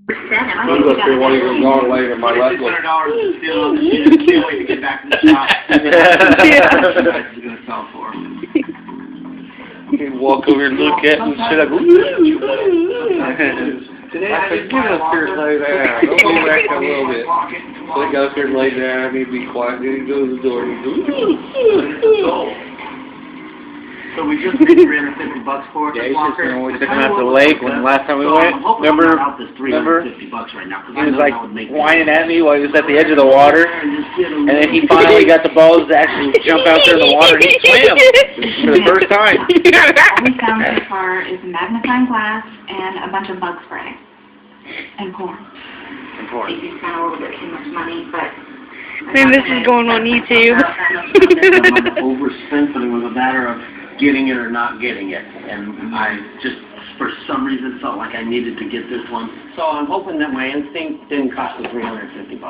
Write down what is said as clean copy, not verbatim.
I'm going to see one of your gone later. My left one. $600 is still on the shit. Can't wait to get back to the shop. That's going to sell for. You walk over and look at it and sit up. Today I said, get up here and lay down. Don't go back a little bit. So he got up here and lay down. He'd be quiet. Then he'd go to the door and he'd go. So we just paid $350 for it. Yeah, he's just when we took him out to the lake when last time we went. Remember? Right now, he was like whining at me while he was at the edge of the water, and then he finally got the balls to actually jump out there in the water and he swam for the first time. All we found so far is magnifying glass and a bunch of bug spray and porn. I think we spent a little bit too much money, but. Man, this is going on YouTube. Overspent, but it was a matter of getting it or not getting it, and I just, for some reason, felt like I needed to get this one. So I'm hoping that my instinct didn't cost me $350.